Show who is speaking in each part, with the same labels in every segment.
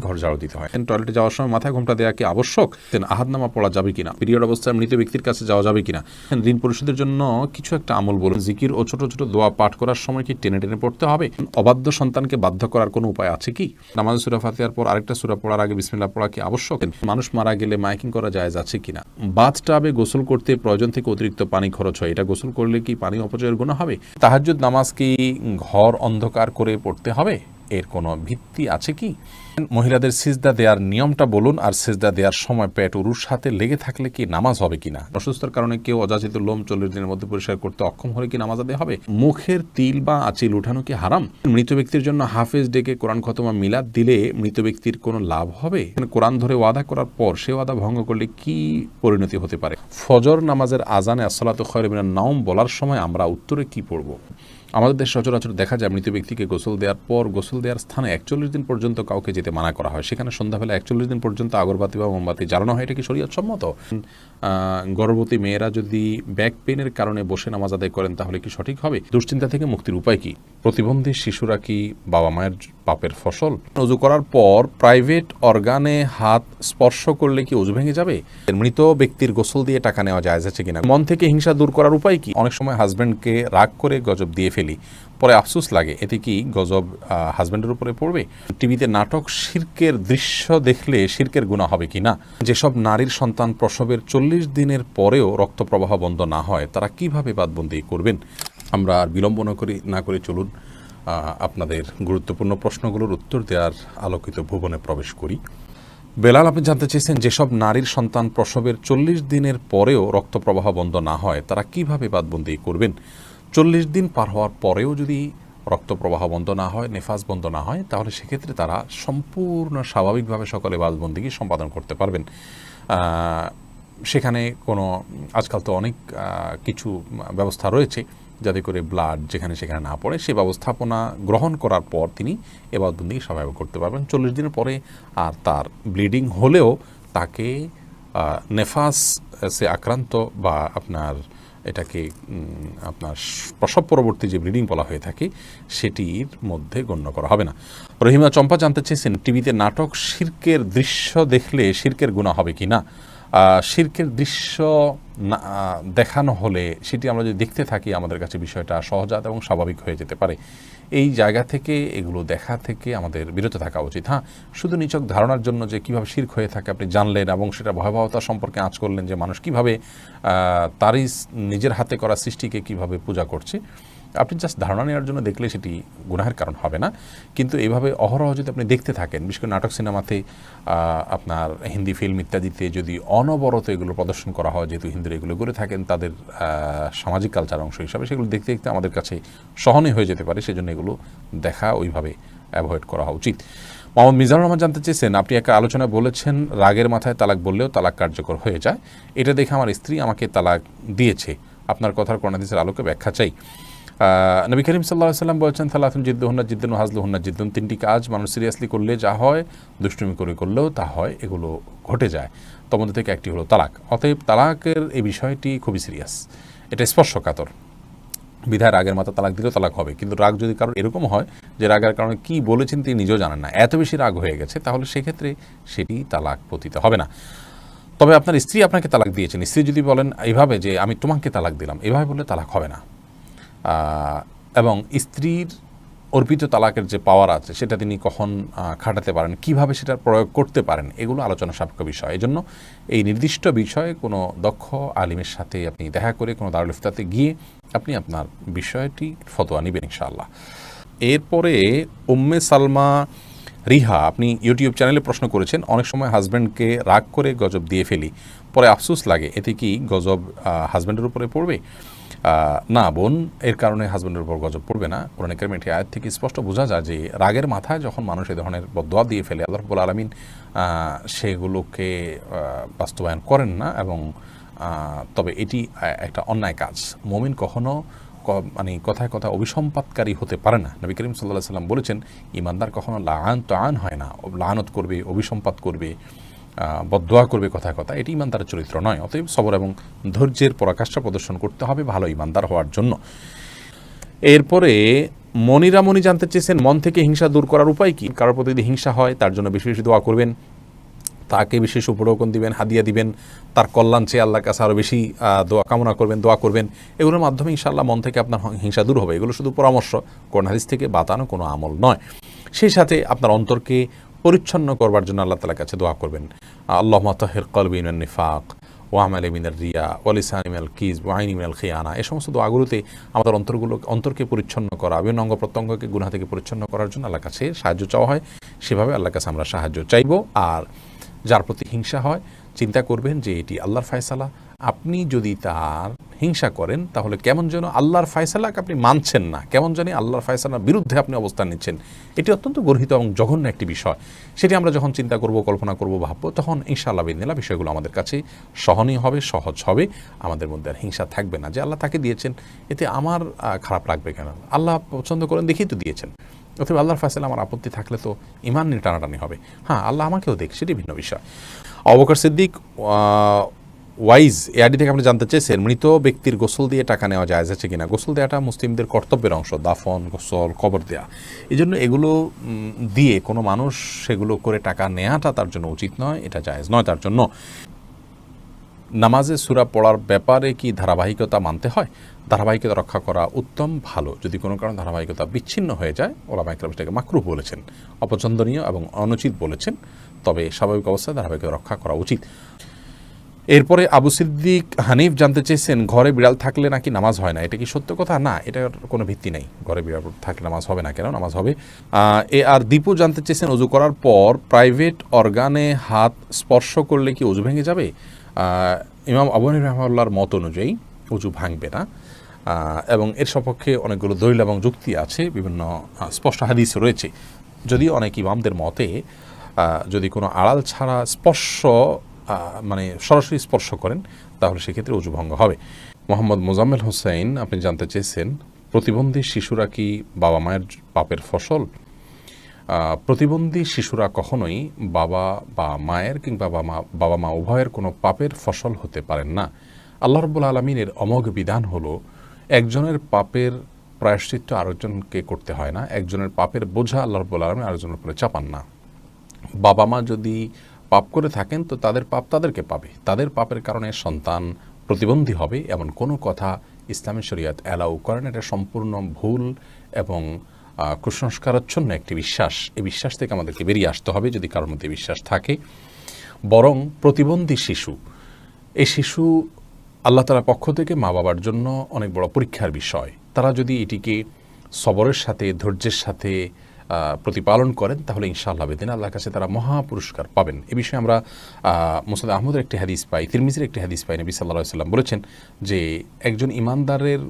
Speaker 1: ঘর ঝাড়ু দিতে হয়। টয়লেটে যাওয়ার সময় মাথায় ঘোমটা দেওয়া কি আবশ্যক? আহাদনামা পড়া যাবে কিনা? পিরিয়ড অবস্থায় মৃত ব্যক্তির কাছে যাওয়া যাবে কিনা? ঋণ পরিশোধের জন্য কিছু একটা আমল বলুন। জিকির ও ছোট ছোট দোয়া পাঠ করার সময় কি টেনে টেনে পড়তে হবে? অবাধ্য সন্তানকে বাধ্য করার কোনো উপায় আছে কি? নামাজ সূরা ফাতিহার পর আরেকটা সূরা পড়ার আগে বিসমিল্লাহ পড়া কি আবশ্যক? মানুষ মারা গেলে মাইকিং করা জায়েজ আছে কিনা? বাথটাবে গোসল করতে প্রয়োজন থেকে অতিরিক্ত পানি খরচ হয়, এটা গোসল করলে কি পানি অপচয়ের গুনাহ হবে? তাহাজ্জুদ নামাজ কি ঘর অন্ধকার করে পড়তে হবে? এর কোনো ভিত্তি আছে কি? মহিলাদের সিজদা দেওয়ার নিয়মটা বলুন, আর সিজদা দেওয়ার সময় পেট উরুর সাথে লেগে থাকলে কি নামাজ হবে কিনা? অসুস্থতার কারণে কেউ অযাচিত লোম 40 দিনের মধ্যে পরিষ্কার করতে অক্ষম হলে কি নামাজ আদায় হবে? মুখের তিল বা আঁচিল উঠানো কি হারাম? মৃত ব্যক্তির জন্য হাফেজ ডেকে কোরআন খতমা মিলাদ দিলে মৃত ব্যক্তির কোনো লাভ হবে? কোরআন ধরে ওয়াদা করার পর সে ওয়াদা ভঙ্গ করলে কি পরিণতি হতে পারে? ফজর নামাজের আজানে আসসালাতু খায়রুম মিনান নাওম বলার সময় আমরা উত্তরে কি পড়ব? আমাদের দেশে সচরাচর দেখা যায় মৃত ব্যক্তিকে গোসল দেওয়ার পর গোসল দেওয়ার স্থানে 41 দিন পর্যন্ত কাউকে যেতে মানা করা হয়। সেখানে সন্ধ্যাবেলা 41 দিন পর্যন্ত আগরবাতি বা মোমবাতি জ্বালানো হয়। এটা কি শরীয়ত সম্মত? গর্ভবতী মেয়েরা যদি ব্যাক পেনের কারণে বসে নামাজ আদায় করেন তাহলে কি সঠিক হবে? দুশ্চিন্তা থেকে মুক্তির উপায় কি? প্রতিবন্ধী শিশুরা কি বাবা মায়ের পাপের ফসল? ওযু করার পর প্রাইভেট অর্গানে হাত স্পর্শ করলে কি ওযু ভেঙে যাবে? মৃত ব্যক্তির গোসল দিয়ে টাকা নেওয়া জায়েজ আছে কিনা? মন থেকে হিংসা দূর করার উপায় কি? অনেক সময় হাজব্যান্ডকে রাগ করে গজব দিয়ে ফেলি, পরে আফসোস লাগে, এতে কি গজব হাজব্যান্ডের উপরে পড়বে? টিভিতে নাটক শিরকের দৃশ্য দেখলে শিরকের গুনাহ হবে কি না? যেসব নারীর সন্তান প্রসবের 40 দিনের পরেও রক্ত প্রবাহ বন্ধ না হয় তারা কিভাবে বাদবন্দি করবেন? আমরা আর বিলম্ব না করে চলুন আপনাদের গুরুত্বপূর্ণ প্রশ্নগুলোর উত্তর দেওয়ার আলোকিত ভুবনে প্রবেশ করি। বেলাল, আপনি জানতে চেয়েছেন যেসব নারীর সন্তান প্রসবের 40 দিনের পরেও রক্ত প্রবাহ বন্ধ না হয় তারা কিভাবে বাদবন্দি করবেন? 40 দিন পার হওয়ার পরেও যদি রক্ত প্রবাহ বন্ধ না হয়, নেফাস বন্ধ না হয়, তাহলে সেক্ষেত্রে তারা সম্পূর্ণ স্বাভাবিকভাবে সকলে বাদবন্দিকে সম্পাদন করতে পারবেন। সেখানে কোনো আজকাল তো অনেক কিছু ব্যবস্থা রয়েছে যাতে করে ব্লাড যেখানে সেখানে না পড়ে, সে ব্যবস্থাপনা গ্রহণ করার পর তিনি এবাদতবন্দিকে স্বাভাবিক করতে পারবেন। 40 দিনের পরে আর তার ব্লিডিং হলেও তাকে নেফাসে আক্রান্ত বা এটাকে আপনার প্রসব পরবর্তী যে ব্লিডিং বলা হয়ে থাকে সেটির মধ্যে গণ্য করা হবে না। রহিমা চম্পা জানতে চেয়েছেন টিভিতে নাটক শিরকের দৃশ্য দেখলে শিরকের গুনাহ হবে কি না? শিরকের দৃশ্য দেখানো হলে সেটি আমরা যদি দেখতে থাকি আমাদের কাছে বিষয়টা সহজাত এবং স্বাভাবিক হয়ে যেতে পারে। এই জায়গা থেকে এগুলো দেখা থেকে আমাদের বিরত থাকা উচিত। হ্যাঁ, শুধু নিছক ধারণার জন্য যে কীভাবে শিরক হয়ে থাকে আপনি জানলেন এবং সেটা ভয়াবহতা সম্পর্কে আঁচ করলেন যে মানুষ কীভাবে তারই নিজের হাতে করা সৃষ্টিকে কীভাবে পূজা করছে, আপনি জাস্ট ধারণা নেওয়ার জন্য দেখলে সেটি গুনাহের কারণ হবে না। কিন্তু এইভাবে অহরহ যদি আপনি দেখতে থাকেন, বিশেষ করে নাটক সিনেমাতে, আপনার হিন্দি ফিল্ম ইত্যাদিতে যদি অনবরত এগুলো প্রদর্শন করা হয়, যেহেতু হিন্দুরা এগুলো করে থাকেন তাদের সামাজিক কালচার অংশ হিসাবে, সেগুলো দেখতে দেখতে আমাদের কাছে সহনীয় হয়ে যেতে পারে। সেজন্য এগুলো দেখা ওইভাবে অ্যাভয়েড করা উচিত। মোহাম্মদ মিজানুর রহমান জানতে চেয়েছেন, আপনি একটা আলোচনায় বলেছেন রাগের মাথায় তালাক বললেও তালাক কার্যকর হয়ে যায়। এটা দেখে আমার স্ত্রী আমাকে তালাক দিয়েছে। আপনার কথার কোরআন হাদিসের আলোকে ব্যাখ্যা চাই। নবী করিম সাল্লাল্লাহু আলাইহি ওয়াসাল্লাম বলেছেন, সালাতুন জিদ্দুহুন্না জিদ্দুন ওয়া হাজলুহুন্না জিদ্দুন, তিনটি কাজ মানুষ সিরিয়াসলি করলে যা হয়, দুষ্টুমি করে করলেও তা হয়, এগুলো ঘটে যায়। তার মধ্যে থেকে একটি হলো তালাক। অতএব তালাকের এই বিষয়টি খুবই সিরিয়াস, এটা স্পর্শকাতর। বিধায় রাগের মাথা তালাক দিলেও তালাক হবে। কিন্তু রাগ যদি কারণ এরকম হয় যে রাগের কারণে কী বলেছেন তিনি নিজেও জানেন না, এত বেশি রাগ হয়ে গেছে, তাহলে সেক্ষেত্রে সেটি তালাক পতিত হবে না। তবে আপনার স্ত্রী আপনাকে তালাক দিয়েছেন, স্ত্রী যদি বলেন এইভাবে যে আমি তোমাকে তালাক দিলাম, এভাবে বললে তালাক হবে না। এবং স্ত্রীর অর্পিত তালাকের যে পাওয়ার আছে সেটা তিনি কখন খাটাতে পারেন, কিভাবে সেটার প্রয়োগ করতে পারেন, এগুলো আলোচনা সাপেক্ষ বিষয়। এই জন্য এই নির্দিষ্ট বিষয়ে কোনো দক্ষ আলিমের সাথে আপনি দেখা করে কোনো দারুল ইফতাতে গিয়ে আপনি আপনার বিষয়টি ফতোয়া নেবেন ইনশাআল্লাহ। এরপরে উম্মে সালমা রিহা, আপনি ইউটিউব চ্যানেলে প্রশ্ন করেছেন, অনেক সময় হাজব্যান্ডকে রাগ করে গজব দিয়ে ফেলি, পরে আফসোস লাগে, এতে কি গজব হাজব্যান্ডের উপরে পড়বে? না বোন, এর কারণে হাজব্যান্ডের উপর গজব পড়বে না। কোরআন কারীমের এই আয়াত থেকে স্পষ্ট বোঝা যায় যে রাগের মাথায় যখন মানুষ এই ধরনের বদদোয়া দিয়ে ফেলে, আল্লাহ রাব্বুল আলামিন সেগুলোকে বাস্তবায়ন করেন না। এবং তবে এটি একটা অন্যায় কাজ। মুমিন কখনো কথায় কথা অভিসম্পাতকারী হতে পারে না। নবী করিম সাল্লাল্লাহু আলাইহি ওয়াসাল্লাম বলেছেন, ঈমানদার কখনো লাআন হয় না, লাআনত করবে, অভিসম্পাত করবে, বদদোয়া করবে কথায় কথা, এটি ঈমানদারের চরিত্র নয়। অতএব সবর এবং ধৈর্যের পরাকাষ্ঠা প্রদর্শন করতে হবে ভালো ঈমানদার হওয়ার জন্য। এরপরে মনিরা মনি জানতে চেয়েছেন মন থেকে হিংসা দূর করার উপায় কি। কারোর প্রতি যদি হিংসা হয় তার জন্য বেশি বেশি দোয়া করবেন, তাকে বিশেষ উপঢৌকন দিবেন, হাদিয়া দিবেন, তার কল্যাণ চেয়ে আল্লাহর কাছে আরও বেশি দোয়া কামনা করবেন, দোয়া করবেন। এগুলোর মাধ্যমে ইনশাআল্লাহ মন থেকে আপনার হিংসা দূর হবে। এগুলো শুধু পরামর্শ, কোরআন হাদিস থেকে বাতানো কোনো আমল নয়। সেই সাথে আপনার অন্তরকে পরিচ্ছন্ন করবার জন্য আল্লাহ তাআলার কাছে দোয়া করবেন, আল্লাহুম্মা তাহির কলবি মিনান নিফাক ওয়া আমালি মিনার রিয়া ওয়া লিসানি মিনাল কিযব ওয়া আইনি মিনাল খিয়ানা। এই সমস্ত দোয়াগুলোতে আমাদের অন্তরকে পরিচ্ছন্ন করা, বিভিন্ন অঙ্গ প্রত্যঙ্গকে গুনাহ থেকে পরিচ্ছন্ন করার জন্য আল্লাহর কাছে সাহায্য চাওয়া হয়। সেভাবে আল্লাহর কাছে আমরা সাহায্য চাইব। আর যার প্রতি হিংসা হয় চিন্তা করবেন যে এটি আল্লাহর ফয়সালা। আপনি যদি তার হিংসা করেন তাহলে কেমন যেন আল্লাহর ফয়সালাকে আপনি মানছেন না, কেমন জানি আল্লাহর ফয়সালার বিরুদ্ধে আপনি অবস্থান নিচ্ছেন। এটি অত্যন্ত গর্হিত এবং জঘন্য একটি বিষয়। সেটি আমরা যখন চিন্তা করব, কল্পনা করব, ভাববো, তখন ইনশাআল্লাহ বিদিনিল্লাহ বিষয়গুলো আমাদের কাছে সহনীয় হবে, সহজ হবে। আমাদের মধ্যে আর হিংসা থাকবে না যে আল্লাহ তাকে দিয়েছেন, এতে আমার খারাপ লাগবে কেন, আল্লাহ পছন্দ করেন দেখেই তো দিয়েছেন। অথবা আল্লাহর ফয়সালা আমার আপত্তি থাকলে তো ইমান নিয়ে টানাটানি হবে। হ্যাঁ, আল্লাহ আমাকেও দেখ, সেটি ভিন্ন বিষয়। আবু বকর সিদ্দিক ওয়াইজ এআডি থেকে আপনি জানতে চেয়েছেন মৃত ব্যক্তির গোসল দিয়ে টাকা নেওয়া জায়েজ আছে কিনা। গোসল দেওয়াটা মুসলিমদের কর্তব্যের অংশ, দাফন, গোসল, কবর দেয়া। এই জন্য এগুলো দিয়ে কোনো মানুষ সেগুলো করে টাকা নেওয়াটা তার জন্য উচিত নয়, এটা জায়েজ নয় তার জন্য। নামাজে সূরা পড়ার ব্যাপারে কি ধারাবাহিকতা মানতে হয়? ধারাবাহিকতা রক্ষা করা উত্তম, ভালো। যদি কোনো কারণে ধারাবাহিকতা বিচ্ছিন্ন হয়ে যায়, ওলামায়ে কেরাম সেটাকে মাকরুহ বলেছেন, অপছন্দনীয় এবং অনুচিত বলেছেন। তবে স্বাভাবিক অবস্থায় ধারাবাহিকতা রক্ষা করা উচিত। এরপরে আবু সিদ্দিক হানিফ জানতে চেয়েছেন ঘরে বিড়াল থাকলে নাকি নামাজ হয় না, এটা কি সত্য কথা? না, এটার কোনো ভিত্তি নেই। ঘরে বিড়াল থাকলে নামাজ হবে না কেন? নামাজ হবে। আর দীপু জানতে চেয়েছেন অজু করার পর প্রাইভেট অর্গানে হাত স্পর্শ করলে কি অজু ভেঙে যাবে? ইমাম আবু হানিফা রাহিমাহুল্লাহর মত অনুযায়ী অজু ভাঙবে না, এবং এর সপক্ষে অনেকগুলো দলিল এবং যুক্তি আছে, বিভিন্ন স্পষ্ট হাদিস রয়েছে। যদি অনেক ইমামদের মতে যদি কোনো আড়াল ছাড়া স্পর্শ মানে সরাসরি স্পর্শ করেন তাহলে সেক্ষেত্রে অজু ভঙ্গ হবে। মোহাম্মদ মোজাম্মেল হোসেন আপনি জানতে চেয়েছেন প্রতিবন্ধী শিশুরা কি বাবা মায়ের পাপের ফসল? প্রতিবন্ধী শিশুরা কখনোই বাবা বা মায়ের কিংবা বাবা মা উভয়ের কোনো পাপের ফসল হতে পারেন না। আল্লাহ রাব্বুল আলামিনের অমোঘ বিধান হলো একজনের পাপের প্রায়শ্চিত্ত আরেকজনকে করতে হয় না, একজনের পাপের বোঝা আল্লাহ রাব্বুল আলামিন আরেকজনের উপরে চাপান না। বাবা মা যদি পাপ করে থাকেন তো তাদের পাপ তাদেরকে পাবে, তাদের পাপের কারণে সন্তান প্রতিবন্ধী হবে এমন কোনো কথা ইসলামী শরীয়ত অ্যালাউ করেন। এটা সম্পূর্ণ ভুল এবং কুসংস্কারাচ্ছন্ন একটি বিশ্বাস। এই বিশ্বাস থেকে আমাদেরকে বেরিয়ে আসতে হবে যদি কারোর মধ্যে বিশ্বাস থাকে। বরং প্রতিবন্ধী শিশু, এই শিশু আল্লাহ তাআলার পক্ষ থেকে মা বাবার জন্য অনেক বড় পরীক্ষার বিষয়। তারা যদি এটিকে সবরের সাথে, ধৈর্যের সাথে প্রতিপালন করেন তাহলে ইনশাআল্লাহ বেদিন আল্লাহর কাছে তারা মহা পুরস্কার পাবেন। এ বিষয়ে আমরা মুসনাদ আহমদের একটি হাদিস পাই, তিরমিজির একটি হাদিস পাই। নবী সাল্লাল্লাহু আলাইহি ওয়াসাল্লাম বলেছেন যে একজন ইমানদারের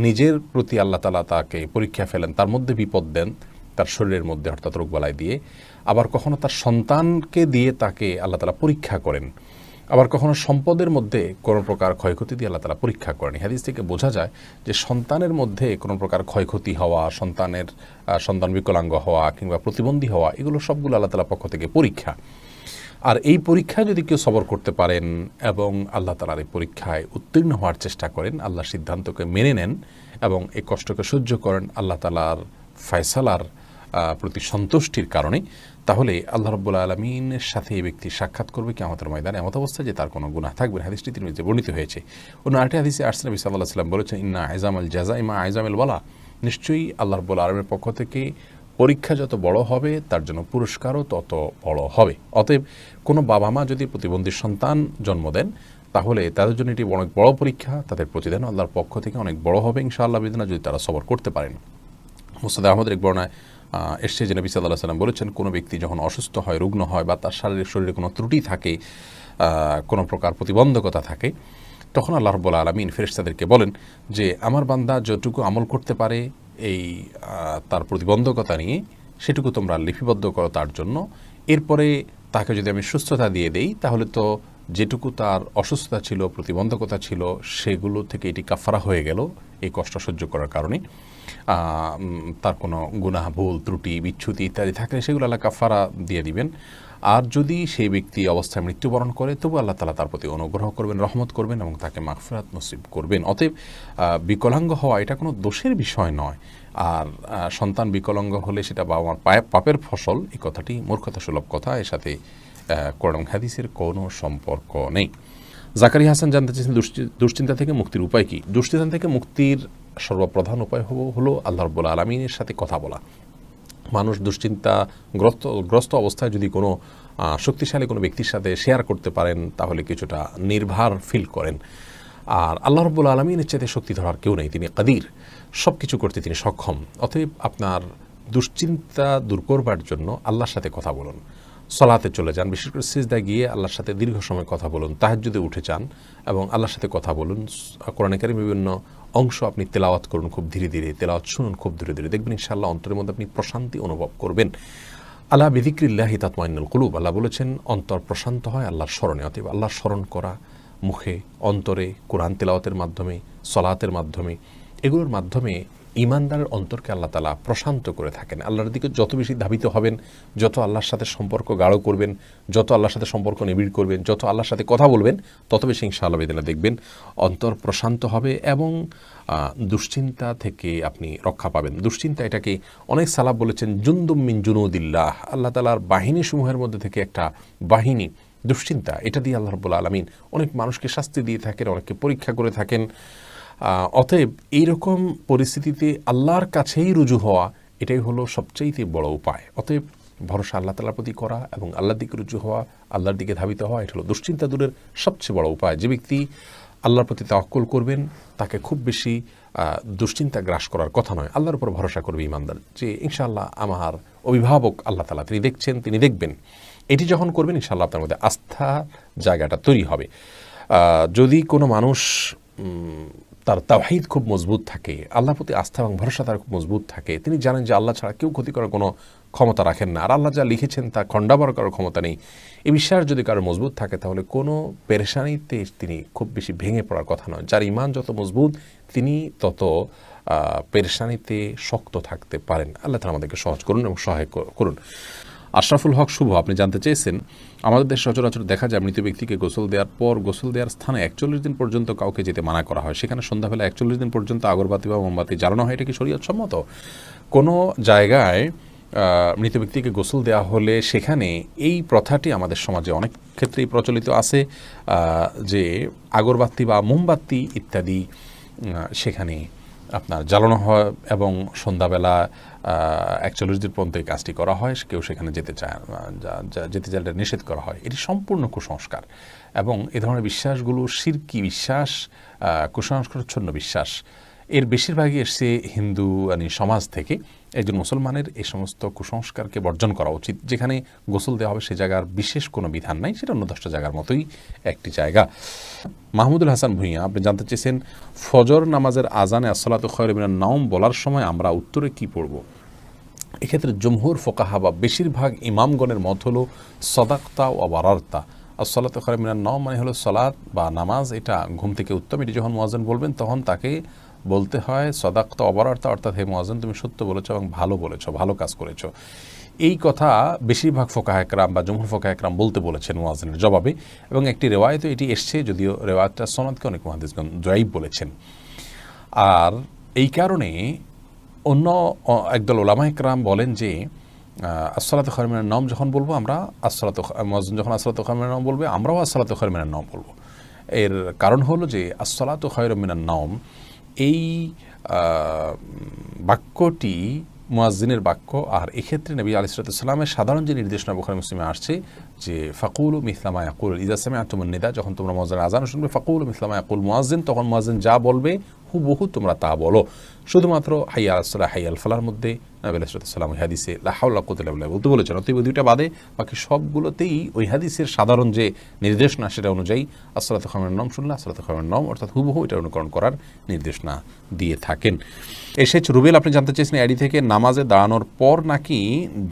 Speaker 1: নিজের প্রতি আল্লাহ তাআলা তাকে পরীক্ষা ফেলেন, তার মধ্যে বিপদ দেন, তার শরীরের মধ্যে অর্থাৎ রোগবালাই দিয়ে। আবার কখনো তার সন্তানকে দিয়ে তাকে আল্লাহ তাআলা পরীক্ষা করেন। আবার কখনো সম্পদের মধ্যে কোনো প্রকার ক্ষয়ক্ষতি দিয়ে আল্লাহ তাআলা পরীক্ষা করেন। হাদিস থেকে বোঝা যায় যে সন্তানের মধ্যে কোনো প্রকার ক্ষয়ক্ষতি হওয়া, সন্তান বিকলাঙ্গ হওয়া কিংবা প্রতিবন্ধী হওয়া, এগুলো সবগুলো আল্লাহ তাআলার পক্ষ থেকে পরীক্ষা। আর এই পরীক্ষায় যদি কেউ সবর করতে পারেন এবং আল্লাহ তাআলার এই পরীক্ষায় উত্তীর্ণ হওয়ার চেষ্টা করেন, আল্লাহর সিদ্ধান্তকে মেনে নেন এবং এই কষ্টকে সহ্য করেন আল্লাহ তাআলার ফয়সালার প্রতি সন্তুষ্টির কারণে, তাহলে আল্লাহ রাব্বুল আলামিনের সাথে এই ব্যক্তি সাক্ষাৎ করবে কিয়ামতের ময়দানে এমত অবস্থায় যে তার কোনো গুনাহ থাকবে না। হাদিসটি তিরমিজিতে বর্ণিত হয়েছে। অন্য আরেকটি হাদিসে আসছে নবী সাল্লাল্লাহু আলাইহি ওয়াসাল্লাম বলেছেন ইন্না আইজামাল জাযাই মা আইজামিল ওয়ালা, নিশ্চয়ই আল্লাহ রাব্বুল আলামিনের পক্ষ থেকে পরীক্ষা যত বড় হবে তার জন্য পুরস্কারও তত বড় হবে। অতএব কোনো বাবা মা যদি প্রতিবন্ধী সন্তান জন্ম দেন তাহলে তাদের জন্য এটি অনেক বড় পরীক্ষা, তাদের প্রতিদান আল্লাহর পক্ষ থেকে অনেক বড় হবে ইনশাআল্লাহ বিদিনা, যদি তারা সবর করতে পারেন। মুসনাদ আহমদের এক বর্ণনায় এসছে যে নবী সাল্লাল্লাহু আলাইহি ওয়াসাল্লাম বলেছেন কোনো ব্যক্তি যখন অসুস্থ হয়, রুগ্ন হয় বা তার শরীরে কোনো ত্রুটি থাকে, কোনো প্রকার প্রতিবন্ধকতা থাকে, তখন আল্লাহ রাব্বুল আলামিন ফেরেশতাদেরকে বলেন যে আমার বান্দা যতটুকু আমল করতে পারে এই তার প্রতিবন্ধকতা নিয়ে সেটুকু তোমরা লিপিবদ্ধ করো তার জন্য। এরপরে তাকে যদি আমি সুস্থতা দিয়ে দেই তাহলে তো যেটুকু তার অসুস্থতা ছিল, প্রতিবন্ধকতা ছিল, সেগুলো থেকে এটি কাফারা হয়ে গেল এই কষ্ট সহ্য করার কারণে। তার কোনো গুনাহ, ভুল, ত্রুটি, বিচ্যুতি ইত্যাদি থাকলে সেগুলো আল্লাহ কাফারা দিয়ে দিবেন। আর যদি সেই ব্যক্তি অবস্থায় মৃত্যুবরণ করে তবু আল্লাহ তাআলা তার প্রতি অনুগ্রহ করবেন, রহমত করবেন এবং তাকে মাগফিরাত নসিব করবেন। অতএব বিকলাঙ্গ হওয়া এটা কোনো দোষের বিষয় নয়। আর সন্তান বিকলাঙ্গ হলে সেটা বাবা মার পাপের ফসল, এই কথাটি মূর্খতা সুলভ কথা, এর সাথে কোরআন হাদিসের কোনো সম্পর্ক নেই। জাকারিয়া হাসান জানতে চেয়েছেন দুশ্চিন্তা থেকে মুক্তির উপায় কি? দুশ্চিন্তা থেকে মুক্তির সর্বপ্রধান উপায় হলো আল্লাহ রাব্বুল আলামিনের সাথে কথা বলা। মানুষ দুশ্চিন্তাগ্রস্ত অবস্থায় যদি কোনো শক্তিশালী কোনো ব্যক্তির সাথে শেয়ার করতে পারেন তাহলে কিছুটা নির্ভার ফিল করেন। আর আল্লাহ রাব্বুল আলামিনের চাইতে শক্তি ধরার কেউ নেই, তিনি কাদির, সব কিছু করতে তিনি সক্ষম। অতএব আপনার দুশ্চিন্তা দূর করবার জন্য আল্লাহর সাথে কথা বলুন, সলাতে চলে যান, বিশেষ করে সিজদা গিয়ে আল্লাহর সাথে দীর্ঘ সময় কথা বলুন, তাহাজ্জুদে উঠে যান এবং আল্লাহর সাথে কথা বলুন। কোরআনে কারীমের বিভিন্ন অংশ আপনি তেলাওয়াত করুন খুব ধীরে ধীরে, তেলাওয়াত শুনুন খুব ধীরে ধীরে, দেখবেন ইনশাআল্লাহ অন্তরের মধ্যে আপনি প্রশান্তি অনুভব করবেন। আলা বিযিকরিল্লাহি তাতমাইন্নুল কুলুব, আল্লাহ বলেছেন অন্তর প্রশান্ত হয় আল্লাহর স্মরণে। অতএব আল্লাহর স্মরণ করা মুখে, অন্তরে, কোরআন তেলাওয়াতের মাধ্যমে, সলাতের মাধ্যমে, এগুলোর মাধ্যমে ঈমানদারের অন্তরকে আল্লাহ তাআলা প্রশান্ত করে থাকেন। আল্লাহর দিকে যত বেশি ধাবিত হবেন, যত আল্লাহর সাথে সম্পর্ক গাঢ় করবেন, যত আল্লাহর সাথে সম্পর্ক নিবিড় করবেন, যত আল্লাহর সাথে কথা বলবেন, তত বেশি ইনশাআল্লাহ বিদিনা দেখবেন অন্তর প্রশান্ত হবে এবং দুশ্চিন্তা থেকে আপনি রক্ষা পাবেন। দুশ্চিন্তা এটাকে অনেক সালাফ বলেছেন জুনদুম মিন জুনুদিল্লাহ, আল্লাহ তাআলার বাহিনী সমূহের মধ্যে থেকে একটা বাহিনী দুশ্চিন্তা। এটা দিয়ে আল্লাহ রাব্বুল আলামিন অনেক মানুষকে শাস্তি দিয়ে থাকেন, অনেককে পরীক্ষা করে থাকেন। অতএব এইরকম পরিস্থিতিতে আল্লাহর কাছেই রুজু হওয়া, এটাই হলো সবচাইতে বড় উপায়। অতএব ভরসা আল্লাহ তাআলার প্রতি করা এবং আল্লাহর দিকে রুজু হওয়া, আল্লাহর দিকে ধাবিত হওয়া, এটা হলো দুশ্চিন্তা দূরের সবচেয়ে বড় উপায়। যে ব্যক্তি আল্লাহর প্রতি তাওয়াক্কুল করবেন তাকে খুব বেশি দুশ্চিন্তা গ্রাস করার কথা নয়। আল্লাহর উপর ভরসা করবে ঈমানদার, যে ইনশাআল্লাহ আমার অভিভাবক আল্লাহ তাআলা, তিনি দেখছেন, তিনি দেখবেন। এটি যখন করবেন ইনশাআল্লাহ আপনার মধ্যে আস্থা জায়গাটা তৈরি হবে। যদি কোনো মানুষ তার তাওহীদ খুব মজবুত থাকে, আল্লাহর প্রতি আস্থা এবং ভরসা তার খুব মজবুত থাকে, তিনি জানেন যে আল্লাহ ছাড়া কেউ ক্ষতি করার কোনো ক্ষমতা রাখেন না, আর আল্লাহ যা লিখেছেন তা খণ্ডাবার করার ক্ষমতা নেই, এই বিশ্বাস যদি কারো মজবুত থাকে তাহলে কোনো পেরেশানিতে তিনি খুব বেশি ভেঙে পড়ার কথা নয়। যার ঈমান যত মজবুত তিনি তত পেরেশানিতে শক্ত থাকতে পারেন। আল্লাহ তাআলা আমাদেরকে সহজ করুন এবং সহায় করুন। আশরাফুল হক শুভ, আপনি জানতে চেয়েছেন আমাদের দেশে সচরাচর দেখা যায় মৃত ব্যক্তিকে গোসল দেওয়ার পর গোসল দেওয়ার স্থানে 41 দিন পর্যন্ত কাউকে যেতে মানা করা হয়, সেখানে সন্ধ্যাবেলা 41 দিন পর্যন্ত আগরবাতি বা মোমবাতি জ্বালানো হয়, এটা কি শরীয়ত সম্মত? কোনো জায়গায় মৃত ব্যক্তিকে গোসল দেওয়া হলে সেখানে এই প্রথাটি আমাদের সমাজে অনেক ক্ষেত্রেই প্রচলিত আছে যে আগরবাতি বা মোমবাতি ইত্যাদি সেখানে আপনার জ্বালানো হয় এবং সন্ধ্যাবেলা 41 দিন পর্যন্ত এই কাজটি করা হয়। কেউ সেখানে যেতে চাইলে নিষেধ করা হয়। এটি সম্পূর্ণ কুসংস্কার এবং এ ধরনের বিশ্বাসগুলো শিরকি বিশ্বাস, কুসংস্কারচ্ছন্ন বিশ্বাস। এর বেশিরভাগই এসছে হিন্দু সমাজ থেকে। একজন মুসলমানের এই সমস্ত কুসংস্কারকে বর্জন করা উচিত। যেখানে গোসল দেওয়া হবে সে জায়গার বিশেষ কোনো বিধান নাই, সেটা অন্য 10টা জায়গার মতোই একটি জায়গা। মাহমুদুল হাসান ভূঁইয়া, আপনি জানতে চেয়েছেন ফজর নামাজের আজানে আসসালাতু খায়রুম মিনান নাওম বলার সময় আমরা উত্তরে কি পড়ব? এক্ষেত্রে জমহুর ফোকাহা বা বেশিরভাগ ইমামগণের মত হলো সদাকতা ও বারারতা। আসসালাতু খায়রুম মিনান নাওম মানে হলো সালাত বা নামাজ, এটা ঘুম থেকে উত্তম। এটি যখন মুয়াজ্জিন বলবেন তখন তাকে বলতে হয় সদাকতা অবারার্তা, অর্থাৎ হে মুয়াজ্জিন তুমি সত্য বলেছো এবং ভালো বলেছো, ভালো কাজ করেছো। এই কথা বেশিরভাগ ফোকাহ একরাম বা জমহুর ফোকাহ একরাম বলতে বলেছেন মুয়াজ্জিনের জবাবে, এবং একটি রেওয়ায়েতে এটি এসছে, যদিও রেওয়ায়েতটা সনদকে অনেক মুহাদ্দিসগণ যঈফ বলেছেন। আর এই কারণে অন্য একদল উলামা একরাম বলেন যে আসসালাতু খায়রুম মিনান নাওম যখন বলবো আমরা, মুয়াজ্জিন যখন আসসালাতু খায়রুম মিনান নাওম বলবে আমরাও আসসালাতু খায়রুম মিনান নাওম বলবো। এর কারণ হলো যে আসসালাতু খায়রুম মিনান নাওম এই বাক্যটি মুয়াজ্জিনের বাক্য, আর এক্ষেত্রে নবী আলাইহিস সালামের সাধারণ যে নির্দেশনা বুখারী মুসলিমে আসছে যে ফাকুলু মিসলা মা ইয়াকুল ইযা সামি'তুমুন নিদা, যখন তোমরা মুয়াজ্জিনের আযান শুনবে ফাকুলু মিসলা মা ইয়াকুল মুয়াজ্জিন, তখন মুয়াজ্জিন যা বলবে হুবহু তোমরা তা বলো। শুধুমাত্র হাইয়া আলাস সালাহ হাইয়া আল ফালাহর মধ্যে নবী আলাইহিস সালাম ওই হাদিসে লা হাওলা ওয়া কুওয়াতা ইল্লা বিল্লাহ বলতে বলেছেন। অতএব দুইটা বাদে বাকি সবগুলোতেই ওই হাদিসের সাধারণ যে নির্দেশনা সেটা অনুযায়ী আসসালাতু খায়রুম মিনান নাওম শুনলে আসসালাতু খায়রুম মিনান নাওম অর্থাৎ হুবহু এটা অনুকরণ করার নির্দেশনা দিয়ে থাকেন। এসেছে রুবেল, আপনি জানতে চেয়েছেন এডি থেকে নামাজে দাঁড়ানোর পর নাকি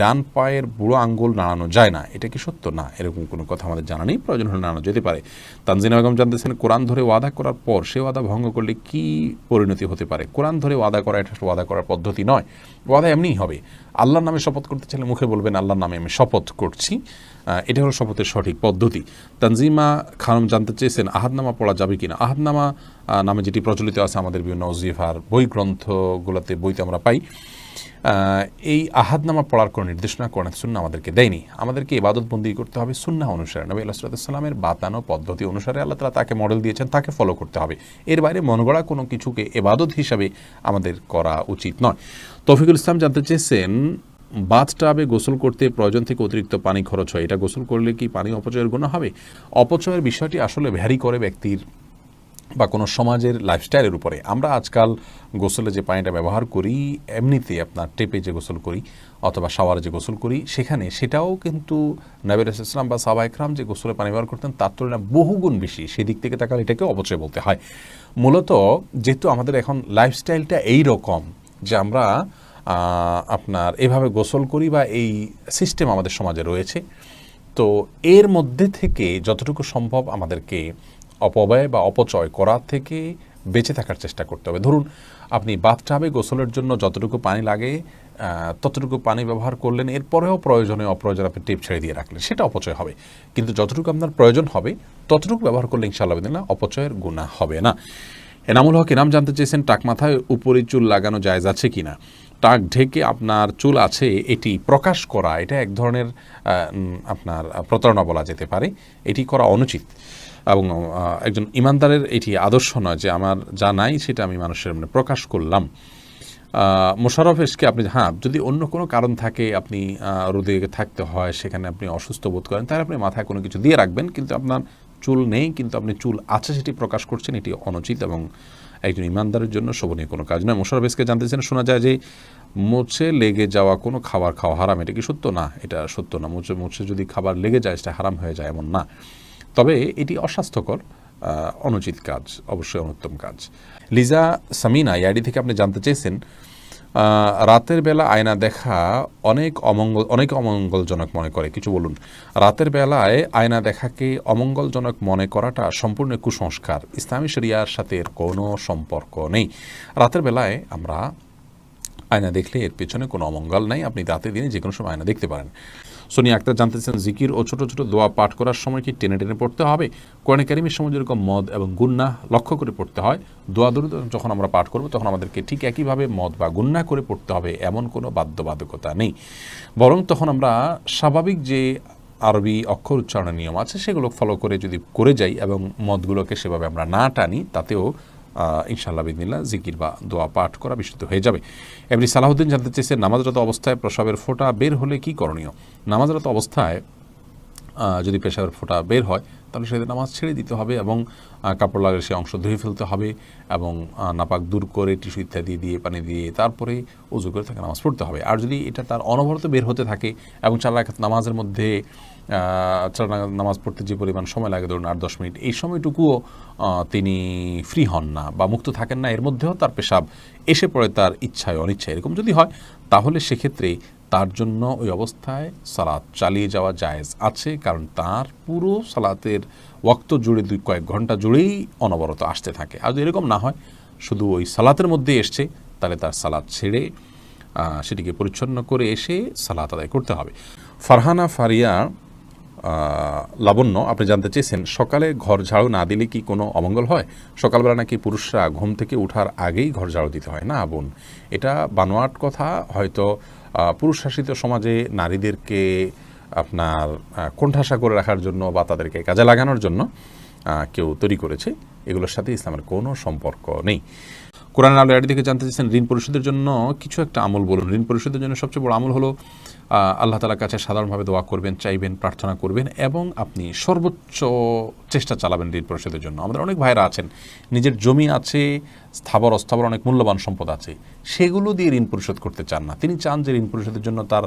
Speaker 1: ডান পায়ের বুড়ো আঙ্গুল নাড়ানো যায় না, এটা কি সত্য? না, এরকম কোনো কথা আমাদের জানা নেই, প্রয়োজন হলে নাড়ানো যেতে পারে। তানজিনা বেগম জানতেছেন কোরআন ধরে ওয়াদা করার পর সে ওয়াদা ভঙ্গ করলে কি পরিণতি হতে পারে? কোরআন ধরে ওয়াদা করা এটা ওয়াদা করার পদ্ধতি নয়, ওয়াদা এমনিই হবে। আল্লাহর নামে শপথ করতে চাইলে মুখে বলবেন আল্লাহর নামে আমি শপথ করছি, এটা হলো শপথের সঠিক পদ্ধতি। তানজিমা খানম জানতে চেয়েছেন আহাদনামা পড়া যাবে কিনা। আহাদনামা নামে যেটি প্রচলিত আছে আমাদের বিভিন্ন ওজিফার বই গ্রন্থগুলোতে বইতে আমরা পাই, এই আহাদনামা পড়ার কোনো নির্দেশনা কোরআন সুন্নাহ আমাদেরকে দেয়নি। আমাদেরকে ইবাদতবন্দি করতে হবে সুন্নাহ অনুসারে, নবী আলাইহিস সালামের বাতানো পদ্ধতি অনুসারে আল্লাহ তাআলা তাকে মডেল দিয়েছেন, তাকে ফলো করতে হবে। এর বাইরে মনগড়া কোনো কিছুকে ইবাদত হিসাবে আমাদের করা উচিত নয়। তৌফিকুল ইসলাম জানতে চেয়েছেন বাথটাবে গোসল করতে প্রয়োজন থেকে অতিরিক্ত পানি খরচ হয়, এটা গোসল করলে কি পানি অপচয়ের গুনাহ হবে? অপচয়ের বিষয়টি আসলে ভ্যারি করে ব্যক্তির বা কোনো সমাজের লাইফস্টাইলের উপরে। আমরা আজকাল গোসলে যে পানিটা ব্যবহার করি, এমনিতে আপনার টেপে যে গোসল করি অথবা শাওয়ারে যে গোসল করি, সেটাও কিন্তু নবী রাসূলুল্লাহ সাল্লাল্লাহু আলাইহি ওয়াসাল্লাম বা সাহাবায়ে কেরাম যে গোসলে পানি ব্যবহার করতেন তার তুলনায় বহুগুণ বেশি। সেদিক থেকে তাকালে এটাকে অপচয় বলতে হয়। মূলত যেহেতু আমাদের এখন লাইফস্টাইলটা এই রকম যে আমরা আপনার এভাবে গোসল করি বা এই সিস্টেম আমাদের সমাজে রয়েছে, তো এর মধ্যে থেকে যতটুকু সম্ভব আমাদেরকে অপব্যয় বা অপচয় করার থেকে বেঁচে থাকার চেষ্টা করতে হবে। ধরুন আপনি বাথটাবে গোসলের জন্য যতটুকু পানি লাগে ততটুকু পানি ব্যবহার করলেন, এরপরেও প্রয়োজনে অপ্রয়োজনে আপনি টিপ ছেড়ে দিয়ে রাখলেন, সেটা অপচয় হবে। কিন্তু যতটুকু আপনার প্রয়োজন হবে ততটুকু ব্যবহার করলে ইনশাআল্লাহ বিদিনিল্লাহ অপচয়ের গুনাহ হবে না। এনামুল হক ইনাম জানতে চেয়েছেন টাক মাথায় উপরে চুল লাগানো জায়েজ আছে কিনা। টাক ঢেকে আপনার চুল আছে এটি প্রকাশ করা, এটা এক ধরনের আপনার প্রতারণা বলা যেতে পারে, এটি করা অনুচিত এবং একজন ইমানদারের এটি আদর্শ নয় যে আমার যা নাই সেটা আমি মানুষের সামনে প্রকাশ করলাম। মোশাররফ এসকে আপনি যদি অন্য কোনো কারণ থাকে, আপনি রোদে থাকতে হয়, সেখানে আপনি অসুস্থ বোধ করেন, তাহলে আপনি মাথায় কোনো কিছু দিয়ে রাখবেন, কিন্তু আপনার চুল নেই কিন্তু আপনি চুল আছে সেটি প্রকাশ করছেন, এটি অনুচিত এবং একজন ইমানদারের জন্য শোভনীয় কোনো কাজ নয়। মোশাররফ এসকে জানতেছেন শোনা যায় যে মুছে লেগে যাওয়া কোনো খাবার খাওয়া হারাম, এটা কি সত্য? না, এটা সত্য না। মুছে যদি খাবার লেগে যায় সেটা হারাম হয়ে যায় এমন না, তবে এটি অস্বাস্থ্যকর, অনুচিত কাজ, অবশ্যই অনুত্তম কাজ। লিজা সামিনা আইডি থেকে আপনি জানতে চেয়েছেন রাতের বেলা আয়না দেখা অনেক অমঙ্গলজনক মনে করে, কিছু বলুন। রাতের বেলায় আয়না দেখাকে অমঙ্গলজনক মনে করাটা সম্পূর্ণ কুসংস্কার, ইসলামী শরিয়ার সাথে এর কোনো সম্পর্ক নেই। রাতের বেলায় আমরা আয়না দেখলে এর পেছনে কোনো অমঙ্গল নাই, আপনি রাতে দিনে যে কোনো সময় আয়না দেখতে পারেন। সোনিয়া আক্তার জানতেছেন জিকির ও ছোটো ছোটো দোয়া পাঠ করার সময় কি টেনে টেনে পড়তে হবে? কোরআনে কারিমের সময় যেরকম মদ এবং গুন্নাহ লক্ষ্য করে পড়তে হয়, দোয়া দরুদ যখন আমরা পাঠ করব তখন আমাদেরকে ঠিক একইভাবে মদ বা গুন্নাহ করে পড়তে হবে, এমন কোনো বাধ্যবাধকতা নেই। বরং তখন আমরা স্বাভাবিক যে আরবি অক্ষর উচ্চারণের নিয়ম আছে সেগুলো ফলো করে যদি করে যাই এবং মদগুলোকে সেভাবে আমরা না টানি, তাতেও ইনশাআল্লাহ বিদিনিল্লাহ জিকির বা দোয়া পাঠ করা বিশুদ্ধ হয়ে যাবে। এমনি সালাহুদ্দিন জানতে চেয়েছেন নামাজরত অবস্থায় প্রস্রাবের ফোঁটা বের হলে কি করণীয়? নামাজরত অবস্থায় যদি পেশাবের ফোঁটা বের হয় তাহলে সেদিন নামাজ ছেড়ে দিতে হবে এবং কাপড় লাগালে সে অংশ ধুয়ে ফেলতে হবে এবং নাপাক দূর করে টিস্যু ইত্যাদি দিয়ে পানি দিয়ে তারপরে উজু করে তাকে নামাজ পড়তে হবে। আর যদি এটা তার অনবরত বের হতে থাকে এবং 4 রাকাত নামাজের মধ্যে 4 রাকাত নামাজ পড়তে যে পরিমাণ সময় লাগে, ধরুন 8-10 মিনিট, এই সময়টুকুও তিনি ফ্রি হন না বা মুক্ত থাকেন না, এর মধ্যেও তার পেশাব এসে পড়ে তার ইচ্ছায় অনিচ্ছায়, এরকম যদি হয় তাহলে সেক্ষেত্রে তার জন্য ওই অবস্থায় সালাত চালিয়ে যাওয়া জায়েজ আছে, কারণ তার পুরো সালাতের ওয়াক্ত জুড়ে কয়েক ঘন্টা জুড়েই অনবরত আসতে থাকে। আর যদি এরকম না হয়, শুধু ওই সালাতের মধ্যে এসছে, তাহলে তার সালাত ছেড়ে সেটিকে পরিচ্ছন্ন করে এসে সালাত আদায় করতে হবে। ফারহানা ফারিয়া লাবণ্য আপনি জানতে চেয়েছেন সকালে ঘর ঝাড়ু না দিলে কি কোনো অমঙ্গল হয়? সকালবেলা নাকি পুরুষরা ঘুম থেকে ওঠার আগেই ঘর ঝাড়ু দিতে হয়। না বোন, এটা বানোয়াট কথা। হয়তো পুরুষ শাসিত সমাজে নারীদেরকে আপনার কোণঠাসা করে রাখার জন্য বা তাদেরকে কাজে লাগানোর জন্য কেউ তৈরি করেছে, এগুলোর সাথে ইসলামের কোনো সম্পর্ক নেই। কোরআন আলো আইডি থেকে জানতে চেয়েছেন ঋণ পরিশোধের জন্য কিছু একটা আমল বলুন। ঋণ পরিশোধের জন্য সবচেয়ে বড় আমল হলো আল্লাহ তাআলার কাছে সাধারণভাবে দোয়া করবেন, চাইবেন, প্রার্থনা করবেন এবং আপনি সর্বোচ্চ চেষ্টা চালাবেন ঋণ পরিশোধের জন্য। আমাদের অনেক ভাইরা আছেন, নিজের জমি আছে, স্থাবর অস্থাবর অনেক মূল্যবান সম্পদ আছে, সেগুলো দিয়ে ঋণ পরিশোধ করতে চান না। তিনি চান যে ঋণ পরিশোধের জন্য তার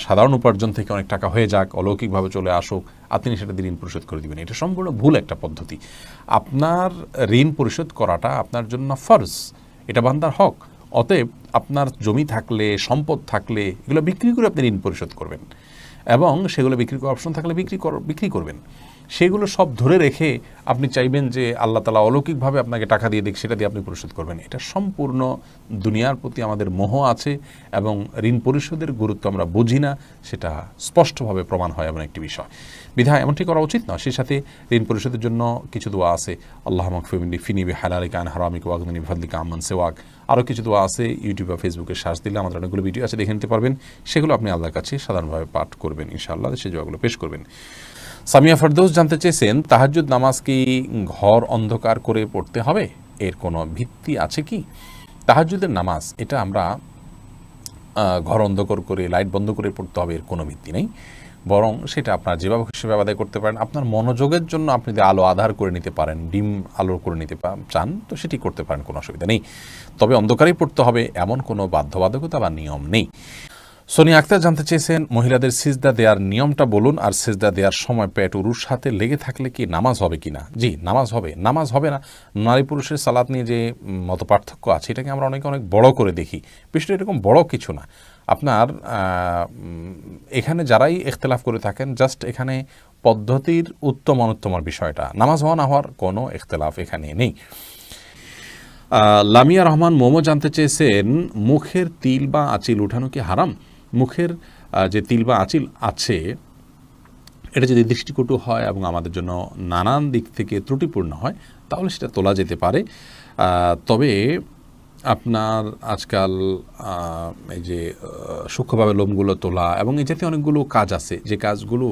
Speaker 1: সাধারণ উপার্জন থেকে অনেক টাকা হয়ে যাক, অলৌকিকভাবে চলে আসুক, আর তিনি সেটা দিয়ে ঋণ পরিশোধ করে দেবেন। এটা সম্পূর্ণ ভুল একটা পদ্ধতি। আপনার ঋণ পরিশোধ করাটা আপনার জন্য ফরজ, এটা বান্দার হক। অতএব আপনার জমি থাকলে, সম্পদ থাকলে এগুলো বিক্রি করে আপনি ঋণ পরিশোধ করবেন এবং সেগুলো বিক্রি করার অপশন থাকলে বিক্রি করবেন। সেগুলো সব ধরে রেখে আপনি চাইবেন যে আল্লাহ তাআলা অলৌকিকভাবে আপনাকে টাকা দিয়ে দিক, সেটা দিয়ে আপনি পরিশোধ করবেন। এটা সম্পূর্ণ দুনিয়ার প্রতি আমাদের মোহ আছে এবং ঋণ পরিশোধের গুরুত্ব আমরা বুঝি না, সেটা স্পষ্টভাবে প্রমাণ হয় এমন একটি বিষয়। বিধায় এমনটি করা উচিত নয়। সেই সাথে ঋণ পরিশোধের জন্য কিছু দোয়া আছে, আল্লাহুম্মা কফিনি ফিনি বিহালালিকা আন হারামিকা ওয়াগনিনি বিফাদলিকা আম্মান সিওয়াক। আরও কিছু দোয়া আছে, ইউটিউব বা ফেসবুকে সার্চ দিলে আমাদের অনেকগুলো ভিডিও আছে, দেখে নিতে পারবেন। সেগুলো আপনি আল্লাহর কাছে সাধারণভাবে পাঠ করবেন, ইনশাআল্লাহ সেই দোয়াগুলো পেশ করবেন। সামিয়া ফেরদৌস জানতে চেয়েছেন, তাহাজ্জুদ নামাজ কি ঘর অন্ধকার করে পড়তে হবে? এর কোনো ভিত্তি আছে কি? তাহাজ্জুদের নামাজ এটা আমরা ঘর অন্ধকার করে লাইট বন্ধ করে পড়তে হবে, এর কোনো ভিত্তি নেই। বরং সেটা আপনার যেভাবে সেভাবে আদায় করতে পারেন। আপনার মনোযোগের জন্য আপনি যদি আলো আধার করে নিতে পারেন, ডিম আলো করে নিতে চান, তো সেটি করতে পারেন, কোনো অসুবিধা নেই। তবে অন্ধকারেই পড়তে হবে এমন কোনো বাধ্যবাধকতা বা নিয়ম নেই। সোনিয়া আক্তার জানতে চেয়েছেন, মহিলাদের সিজদা দেওয়ার নিয়মটা বলুন, আর সিজদা দেওয়ার সময় পেট উরুর সাথে লেগে থাকলে কি নামাজ হবে কি না? জি, নামাজ হবে। নামাজ হবে না, নারী পুরুষের সালাত নিয়ে যে মত পার্থক্য আছে, এটাকে আমরা অনেক বড় করে দেখি। বিষয়টা এরকম বড় কিছু না। আপনার এখানে যারাই ইখতিলাফ করে থাকেন, জাস্ট এখানে পদ্ধতির উত্তম অনুত্তমের বিষয়টা, নামাজ হওয়া না হওয়ার কোনো ইখতিলাফ এখানে নেই। লামিয়া রহমান মোমো জানতে চেয়েছেন, মুখের তিল বা আঁচিল উঠানো কি হারাম? মুখের যে তিল বা আঁচিল আছে, এটা যদি দৃষ্টিকটু হয় এবং আমাদের জন্য নানান দিক থেকে ত্রুটিপূর্ণ হয়, তাহলে সেটা তোলা যেতে পারে। তবে আপনার আজকাল এই যে সূক্ষ্মভাবে লোমগুলো তোলা এবং এই জাতীয় অনেকগুলো কাজ আছে, যে কাজগুলো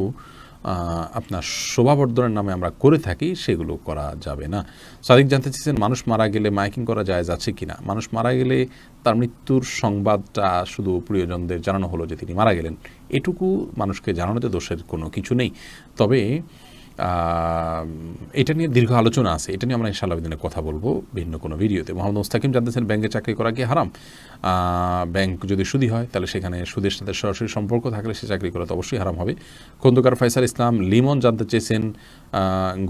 Speaker 1: আপনার শোভাবর্ধনের নামে আমরা করে থাকি, সেগুলো করা যাবে না। সাদিক জানতে চেয়েছেন, মানুষ মারা গেলে মাইকিং করা জায়েজ আছে কিনা? মানুষ মারা গেলে তার মৃত্যুর সংবাদটা শুধু প্রিয়জনদের জানানো হলো যে তিনি মারা গেলেন, এটুকু মানুষকে জানানোতে দোষের কোনো কিছু নেই। তবে এটা নিয়ে দীর্ঘ আলোচনা আছে, এটা নিয়ে আমরা ইনশাআল্লাহ দিনে কথা বলবো ভিন্ন কোনো ভিডিওতে। মোহাম্মদ মুস্তাকিম জানতেছেন, ব্যাংকে চাকরি করা কি হারাম? ব্যাংক যদি সুদি হয়, তাহলে সেখানে সুদের সাথে সরাসরি সম্পর্ক থাকলে সে চাকরি করা তো অবশ্যই হারাম হবে। খন্দকার ফয়সাল ইসলাম লিমন জানতে চেয়েছেন,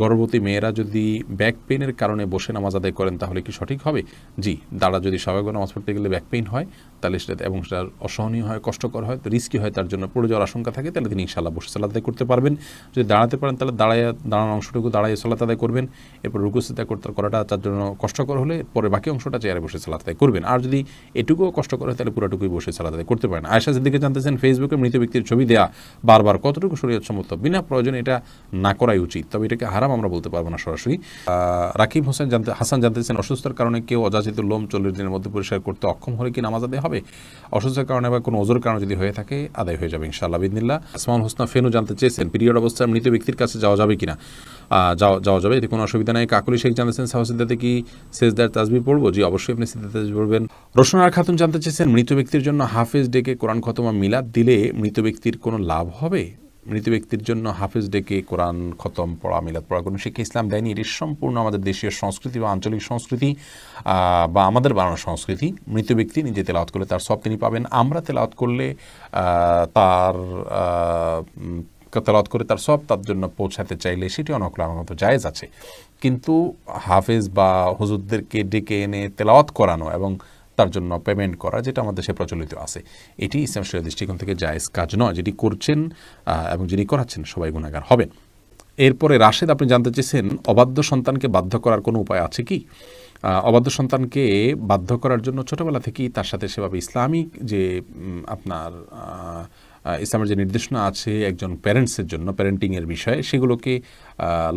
Speaker 1: গর্ভবতী মেয়েরা যদি ব্যাক পেইনের কারণে বসে নামাজ আদায় করেন, তাহলে কি সঠিক হবে? জি, দাঁড়া যদি স্বাভাবিক নামাজ পড়তে গেলে ব্যাক পেইন হয়, তাহলে সেটা এবং সেটা অসহনীয় হয়, কষ্টকর হয়, রিস্কি হয়, তার জন্য পড়ে যাওয়ার আশঙ্কা থাকে, তাহলে তিনি ইনশাআল্লাহ বসে সালাত আদায় করতে পারবেন। যদি দাঁড়াতে পারেন, তাহলে দাঁড়ানোর অংশটুকু দাঁড়ায় সালাত আদায় করবেন। এরপর রুকু সিজদা করাটা তার জন্য কষ্টকর হলে পরে বাকি অংশটা চেয়ারে বসে সালাত আদায় করবেন। আর যদি এটুকুও কষ্টকর হয়, তাহলে পুরোটুকুই বসে সালাত আদায় করতে পারেন। আয়েশা সিদ্দিকা জানতেছেন, ফেসবুকে মৃত ব্যক্তির ছবি দেয়া বারবার কতটুকু শরীয়ত সম্মত? বিনা প্রয়োজনে এটা না করাই উচিত, তবে এটাকে হারাম আমরা বলতে পারবো না সরাসরি। রাকিব হাসান জানতেছেন, অসুস্থতার কারণে কেউ অযাচিত লোম 40 দিনের মধ্যে পরিষ্কার করতে অক্ষম হলে কি নামাজ আদায় হবে? অসুস্থতার কারণে বা কোনো ওজোর কারণে যদি হয়ে থাকে, আদায় হয়ে যাবে ইনশাআল্লাহ বিদিনিল্লাহ। আসমাউল হোসনা ফেনু জানতে চেয়েছেন, পিরিয়ড অবস্থায় মৃত ব্যক্তির কাছে যাওয়া যাবে কিনা? যাওয়া যাবে, এতে কোনো অসুবিধা নেই। কাকুলি শেখ জানতেছেন, সাহসিদাতে কি সেজদার তাসবিহ পড়বো? জি, অবশ্যই আপনি সেজদার তাসবিহ পড়বেন। রোশনার খাতুন জানতে চেয়েছেন, মৃত ব্যক্তির জন্য হাফেজ ডেকে কোরআন খতম মিলাদ দিলে মৃত ব্যক্তির কোনো লাভ হবে? মৃত ব্যক্তির জন্য হাফেজ ডেকে কোরআন খতম পড়া, মিলাদ পড়া কোনো শিক্ষা ইসলাম দেয়নি। এটি সম্পূর্ণ আমাদের দেশীয় সংস্কৃতি বা আঞ্চলিক সংস্কৃতি বা আমাদের বানানো সংস্কৃতি। মৃত ব্যক্তি নিজে তেলাওয়াত করলে তার সব তিনি পাবেন, আমরা তেলাওয়াত করলে তার তেলাওয়াত করে তার সব তার জন্য পৌঁছাতে চাইলে সেটি অনকল আমার মতো জায়েজ আছে। কিন্তু হাফেজ বা হুজুরদেরকে ডেকে এনে তেলাওয়াত করানো এবং তার জন্য পেমেন্ট করা, যেটা আমাদের দেশে প্রচলিত আছে, এটি ইসলাম শরীয়তের দৃষ্টিকোণ থেকে জায়েজ কাজ নয়। যেটি করছেন এবং যিনি করাচ্ছেন সবাই গুনাহগার হবেন। এরপরে রাশেদ আপনি জানতে চেয়েছেন, অবাধ্য সন্তানকে বাধ্য করার কোনো উপায় আছে কি? অবাধ্য সন্তানকে বাধ্য করার জন্য ছোটোবেলা থেকেই তার সাথে সেভাবে ইসলামিক যে আপনার ইসলামের যে নির্দেশনা আছে একজন প্যারেন্টসের জন্য, প্যারেন্টিংয়ের বিষয়ে, সেগুলোকে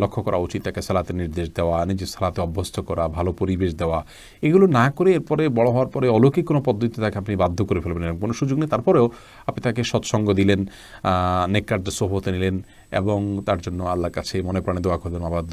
Speaker 1: লক্ষ্য করা উচিত। তাকে সালাতের নির্দেশ দেওয়া, নিজের সালাতে অভ্যস্ত করা, ভালো পরিবেশ দেওয়া, এগুলো না করে এরপরে বড় হওয়ার পরে অলৌকিক কোনো পদ্ধতিতে তাকে আপনি বাধ্য করে ফেলবেন, এরকম কোনো সুযোগ নেই। তারপরেও আপনি তাকে সৎসঙ্গ দিলেন, নেককারদের সোহবতে নিলেন এবং তার জন্য আল্লাহর কাছে মনে প্রাণে দোয়া করলেন, অবাধ্য